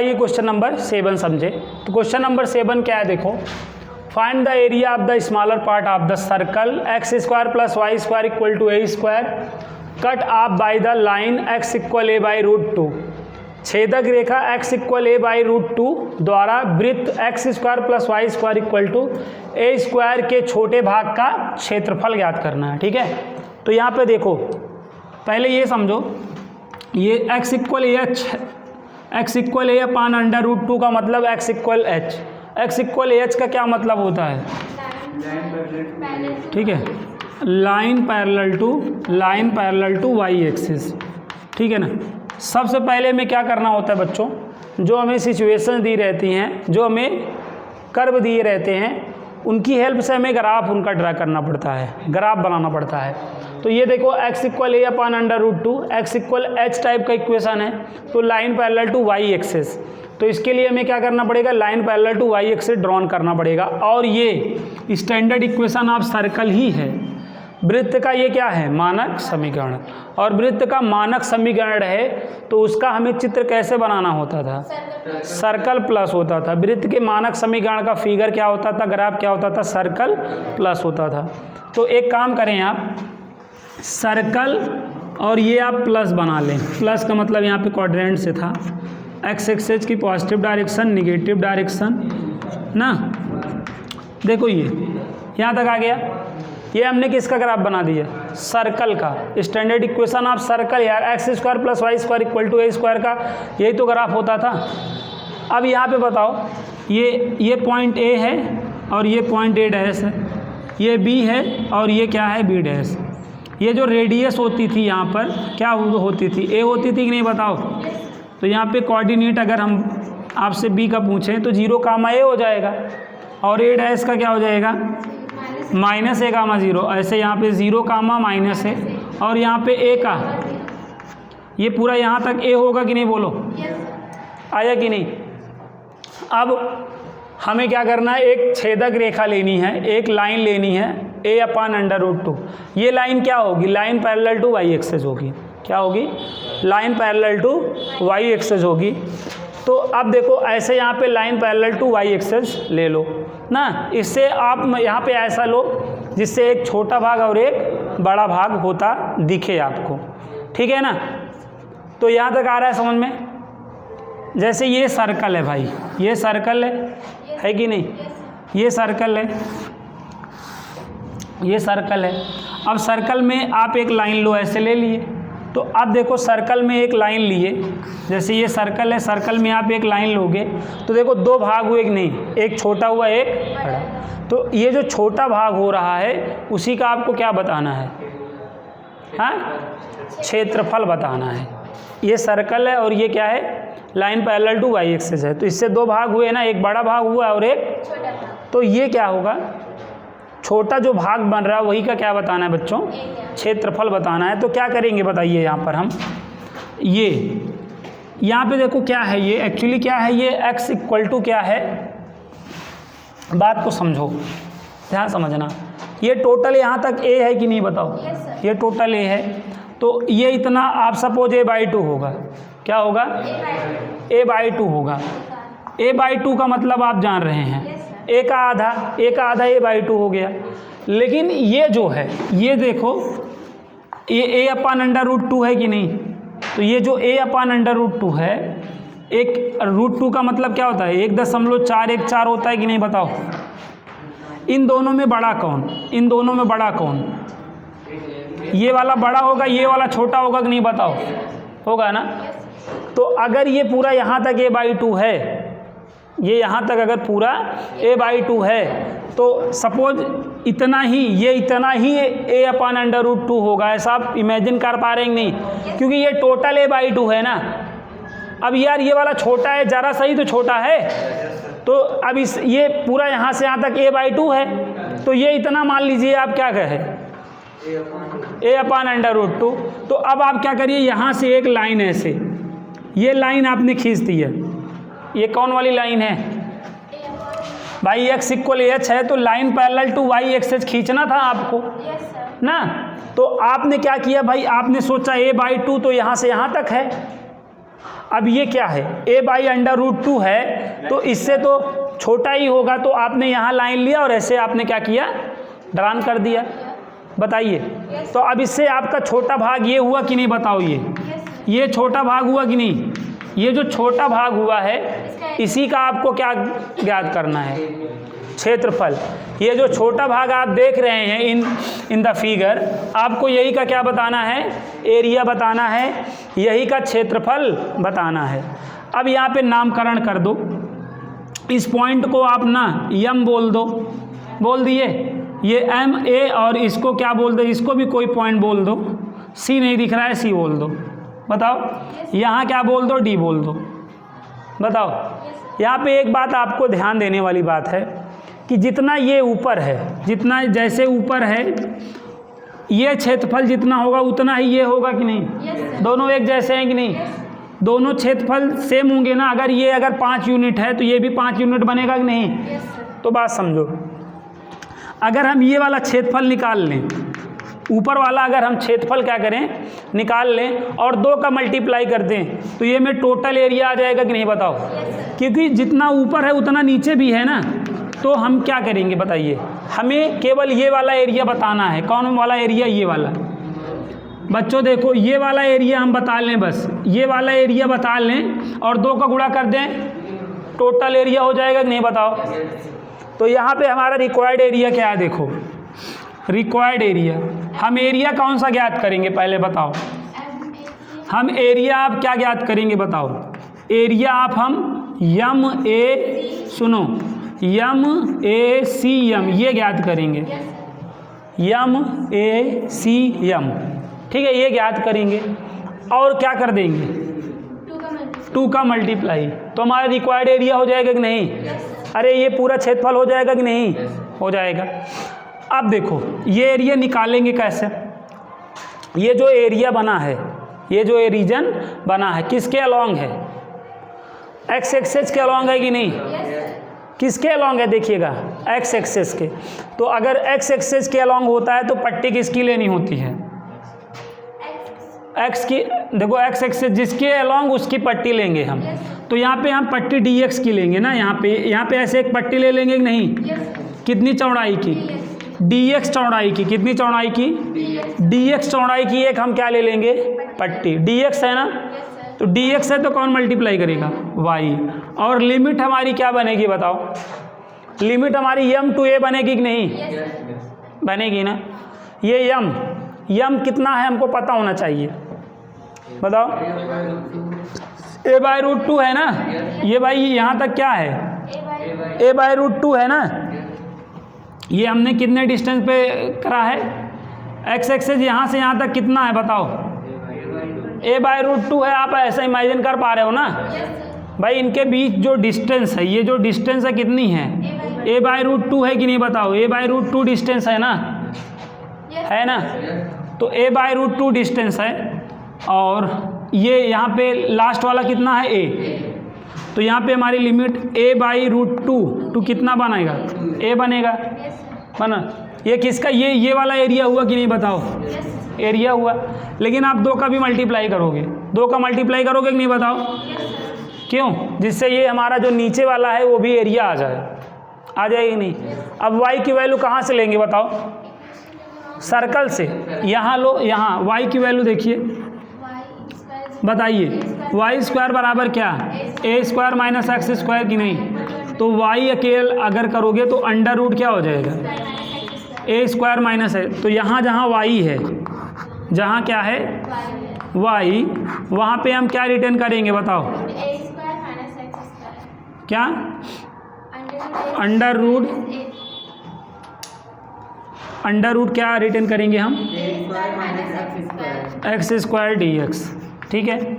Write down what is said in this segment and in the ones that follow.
ये question number 7 समझे। तो क्वेश्चन नंबर 7 क्या है देखो, find the area of the smaller part of the circle x square plus y square equal to a square cut off by the line x equal a by root 2। छेदक रेखा x equal a by root 2 द्वारा वृत्त x square plus y square equal to a square के छोटे भाग का क्षेत्रफल ज्ञात करना है। ठीक है, तो यहाँ पे देखो पहले ये समझो, ये x equal a upon under root 2 का मतलब x equal h. x equal h का क्या मतलब होता है? ठीक है, line parallel to y axis. ठीक है ना। सबसे पहले में क्या करना होता है बच्चों, जो हमें सिचुएशन दी रहती हैं, जो हमें कर्व दिए रहते हैं, उनकी हेल्प से हमें ग्राफ उनका ड्रा करना पड़ता है, ग्राफ बनाना पड़ता है। तो ये देखो x equal a upon under root 2, x equal h type का इक्वेशन है, तो line parallel to y axis. तो इसके लिए हमें क्या करना पड़ेगा, line parallel to y axis drawn करना पड़ेगा। और ये स्टैंडर्ड इक्वेशन ऑफ सर्कल ही है। वृत्त का ये क्या है, मानक समीकरण। और वृत्त का मानक समीकरण है तो उसका हमें चित्र कैसे बनाना होता था, सर्कल प्लस होता था। वृत्त के मानक समीकरण का फिगर क्या होता था, ग्राफ क्या होता था, सर्कल प्लस होता था। तो एक काम करें आप, सर्कल और ये आप प्लस बना लें। प्लस का मतलब यहाँ पे क्वाड्रेंट से था, एक्स एक्सिस की पॉजिटिव डायरेक्शन, निगेटिव डायरेक्शन ना। देखो ये यहाँ तक आ गया, ये हमने किसका ग्राफ बना दिया, सर्कल का। स्टैंडर्ड इक्वेशन ऑफ सर्कल यार, x square plus y square equal to a square का यही तो ग्राफ होता था। अब यहाँ पे बताओ, ये पॉइंट ए है और ये पॉइंट ए डैश है, ये बी है और ये क्या है, बी डैश। ये जो रेडियस होती थी यहाँ पर क्या होती थी, ए होती थी कि नहीं बताओ। तो यहाँ पे कोऑर्डिनेट अगर हम आपसे बी का पूछें तो 0 कामा ए हो जाएगा, और ए डैश का क्या हो जाएगा, माइनस ए कामा 0। ऐसे यहाँ पे 0 कामा माइनस ए, और यहाँ पे ए का ये पूरा यहाँ तक ए होगा कि नहीं, बोलो आया कि नहीं। अब हमें क्या करना है, एक छेदक रेखा लेनी है, एक लाइन लेनी है, ए अपान अंडर रूट 2। ये लाइन क्या होगी, line parallel to y axis होगी। क्या होगी, line parallel to y axis होगी। तो अब देखो ऐसे यहाँ पे line parallel to y axis ले लो ना। इससे आप यहाँ पे ऐसा लो जिससे एक छोटा भाग और एक बड़ा भाग होता दिखे आपको। ठीक है ना। तो यहाँ तक आ रहा है समझ में। जैसे ये सर्कल है भाई, ये सर्कल है कि नहीं, ये सर्कल है, ये सर्कल है। अब सर्कल में आप एक लाइन लो, ऐसे ले लिए। तो अब देखो सर्कल में एक लाइन लिए, जैसे ये सर्कल है, सर्कल में आप एक लाइन लोगे तो देखो 2 भाग हुए कि नहीं, एक छोटा हुआ एक बड़ा। तो ये जो छोटा भाग हो रहा है उसी का आपको क्या बताना है, हाँ, क्षेत्रफल बताना है। ये सर्कल है और ये क्या है, line parallel to y axis है। तो इससे 2 भाग हुए ना, एक बड़ा भाग हुआ और एक छोटा भाग। तो ये क्या होगा, छोटा जो भाग बन रहा है वही का क्या बताना है बच्चों, क्षेत्रफल बताना है। तो क्या करेंगे बताइए, यहाँ पर हम ये यहाँ पे देखो क्या है, ये एक्चुअली क्या है, ये x इक्वल टू क्या है, बात को समझो, ध्यान समझना। ये टोटल यहाँ तक a है कि नहीं बताओ, ये टोटल a है। तो ये इतना आप सपोज a बाई 2 होगा, क्या होगा, a बाई 2 होगा। a बाई 2 का मतलब आप जान रहे हैं, a का आधा a बाई 2 हो गया। लेकिन ये जो है, ये देखो ये a अपान अंडर रूट 2 है कि नहीं। तो ये जो a अपान अंडर रूट 2 है, एक रूट 2 का मतलब क्या होता है, 1.414 होता है कि नहीं बताओ। इन दोनों में बड़ा कौन, इन दोनों में बड़ा कौन, ये वाला बड़ा होगा, ये वाला छोटा होगा कि नहीं बताओ, होगा ना। तो अगर ये पूरा यहाँ तक a बाई 2 है, ये यहाँ तक अगर पूरा a बाई 2 है, तो सपोज इतना ही, ये इतना ही a अपान अंडर रूट 2 होगा। ऐसा आप इमेजिन कर पा रहे हैं नहीं, क्योंकि ये टोटल a बाई 2 है ना। अब यार ये वाला छोटा है, ज़रा सही तो छोटा है। तो अब इस ये पूरा यहाँ से यहाँ तक a बाई 2 है, तो ये इतना मान लीजिए आप क्या कहे, a अपान अंडर रूट 2। तो अब आप क्या करिए, यहाँ से एक लाइन ऐसे, ये लाइन आपने खींच दी है। ये कौन वाली लाइन है भाई, x इक्वल एच है, तो line parallel to y axis खींचना था आपको ना। तो आपने क्या किया भाई, आपने सोचा a बाई 2 तो यहाँ से यहाँ तक है। अब ये क्या है, a बाई √2 है तो इससे तो छोटा ही होगा, तो आपने यहाँ लाइन लिया और ऐसे आपने क्या किया, ड्रान कर दिया। बताइए, तो अब इससे आपका छोटा भाग ये हुआ कि नहीं, बताओ ये छोटा भाग हुआ कि नहीं? ये जो छोटा भाग हुआ है इसी का आपको क्या ज्ञात करना है, क्षेत्रफल। ये जो छोटा भाग आप देख रहे हैं इन द फिगर, आपको यही का क्या बताना है, एरिया बताना है, यही का क्षेत्रफल बताना है। अब यहाँ पे नामकरण कर दो, इस पॉइंट को आप ना यम बोल दो, बोल दिए, ये एम ए, और इसको क्या बोल दो, इसको भी कोई पॉइंट बोल दो, सी नहीं दिख रहा है, सी बोल दो। बताओ यहाँ क्या बोल दो, डी बोल दो। बताओ, यहाँ पे एक बात आपको ध्यान देने वाली बात है कि जितना ये ऊपर है, जितना जैसे ऊपर है, ये क्षेत्रफल जितना होगा उतना ही ये होगा कि नहीं? दोनों एक जैसे हैं कि नहीं? दोनों क्षेत्रफल सेम होंगे ना। अगर 5 यूनिट है तो ये भी 5 यूनिट बनेगा कि नहीं? तो बात समझो, अगर हम ये वाला क्षेत्रफल निकाल लें, ऊपर वाला अगर हम क्षेत्रफल क्या करें, निकाल लें और 2 का मल्टीप्लाई कर दें तो ये में टोटल एरिया आ जाएगा कि नहीं? बताओ, क्योंकि जितना ऊपर है उतना नीचे भी है ना। तो हम क्या करेंगे बताइए, हमें केवल ये वाला एरिया बताना है। कौन वाला एरिया? ये वाला। बच्चों देखो, ये वाला एरिया हम बता लें, बस ये वाला एरिया बता लें और 2 का गुणा कर दें, टोटल एरिया हो जाएगा कि नहीं? बताओ। तो यहाँ पे हमारा रिक्वायर्ड एरिया क्या है, देखो रिक्वायर्ड एरिया, हम एरिया कौन सा ज्ञात करेंगे पहले बताओ। हम एरिया आप क्या ज्ञात करेंगे बताओ। एरिया आप हम यम ए, सुनो, यम ए सी यम ये ज्ञात करेंगे, यम ए सी यम, ठीक है, ये ज्ञात करेंगे और क्या कर देंगे, 2 का मल्टीप्लाई, तो हमारा रिक्वायर्ड एरिया हो जाएगा कि नहीं? अरे ये पूरा क्षेत्रफल हो जाएगा कि नहीं? हो जाएगा। अब देखो ये एरिया निकालेंगे कैसे। ये जो एरिया बना है, ये जो रीजन बना है, किसके अलॉन्ग है? एक्स एक्सेस के अलॉन्ग है कि नहीं? किसके अलॉन्ग है? देखिएगा एक्स एक्सेस के। तो अगर एक्स एक्सेस के अलॉन्ग होता है तो पट्टी किसकी लेनी होती है? एक्स की। देखो एक्स एक्सेस जिसके अलॉन्ग उसकी पट्टी लेंगे हम। तो यहाँ पे हम पट्टी डी एक्स की लेंगे ना, यहाँ पे ऐसे एक पट्टी ले लेंगे कि नहीं? कितनी चौड़ाई की? डी एक्स चौड़ाई की। कितनी चौड़ाई की? डी एक्स चौड़ाई की एक हम क्या ले लेंगे? पट्टी। डी एक्स है ना, तो डी एक्स है तो कौन मल्टीप्लाई करेगा? वाई। और लिमिट हमारी क्या बनेगी बताओ? लिमिट हमारी यम टू ए बनेगी कि नहीं? बनेगी ना। ये यम कितना है हमको पता होना चाहिए, बताओ। a/√2 है ना, ये भाई यहाँ तक क्या है? a/√2 है ना। ये हमने कितने डिस्टेंस पे करा है? एक्स एक्सेस यहाँ से यहाँ तक कितना है बताओ? a/√2 है। आप ऐसा इमेजिन कर पा रहे हो ना भाई, इनके बीच जो डिस्टेंस है, ये जो डिस्टेंस है कितनी है? a/√2 है कि नहीं? बताओ। a/√2 डिस्टेंस है ना, है ना। तो a/√2 डिस्टेंस है और ये यहाँ पे लास्ट वाला कितना है? a। तो यहाँ पे हमारी लिमिट a/√2 कितना बनेगा? a बनेगा, बना। ये किसका? ये वाला एरिया हुआ कि नहीं? बताओ। एरिया हुआ। लेकिन आप 2 का भी मल्टीप्लाई करोगे, 2 का मल्टीप्लाई करोगे कि नहीं? बताओ। क्यों? जिससे ये हमारा जो नीचे वाला है वो भी एरिया आ जाए, आ जाएगी नहीं। अब y की वैल्यू कहाँ से लेंगे बताओ? सर्कल से। यहाँ लो, यहाँ y की वैल्यू देखिए, बताइए। y² बराबर क्या? a² माइनस x² की नहीं। तो y अकेल अगर करोगे तो अंडर रूट क्या हो जाएगा? a² माइनस है। तो यहाँ जहाँ y है, जहाँ क्या है y, वहाँ पे हम क्या रिटर्न करेंगे बताओ? क्या? अंडर रूट क्या रिटर्न करेंगे हम? x² dx, ठीक है।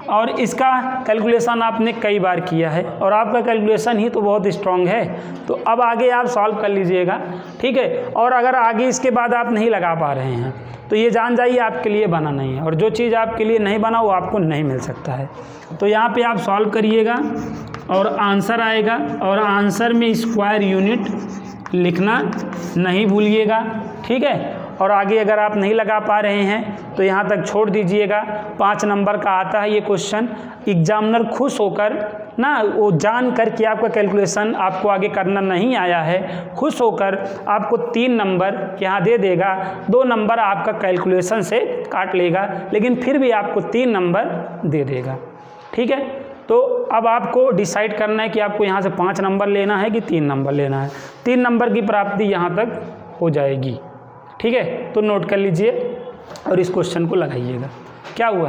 और इसका कैलकुलेशन आपने कई बार किया है और आपका कैलकुलेशन ही तो बहुत स्ट्रांग है। तो अब आगे आप सॉल्व कर लीजिएगा, ठीक है। और अगर आगे इसके बाद आप नहीं लगा पा रहे हैं तो ये जान जाइए आपके लिए बना नहीं है, और जो चीज़ आपके लिए नहीं बना वो आपको नहीं मिल सकता है। तो यहाँ पे आप सॉल्व करिएगा और आंसर आएगा, और आंसर में स्क्वायर यूनिट लिखना नहीं भूलिएगा, ठीक है। और आगे अगर आप नहीं लगा पा रहे हैं तो यहाँ तक छोड़ दीजिएगा। 5 नंबर का आता है ये क्वेश्चन। एग्जामिनर खुश होकर ना, वो जान कर कि आपका कैलकुलेशन आपको आगे करना नहीं आया है, खुश होकर आपको 3 नंबर यहाँ दे देगा, 2 नंबर आपका कैलकुलेशन से काट लेगा, लेकिन फिर भी आपको 3 नंबर दे देगा। ठीक है, तो अब आपको डिसाइड करना है कि आपको यहाँ से 5 नंबर लेना है कि 3 नंबर लेना है। 3 नंबर की प्राप्ति यहाँ तक हो जाएगी। ठीक है, तो नोट कर लीजिए और इस क्वेश्चन को लगाइएगा। क्या हुआ?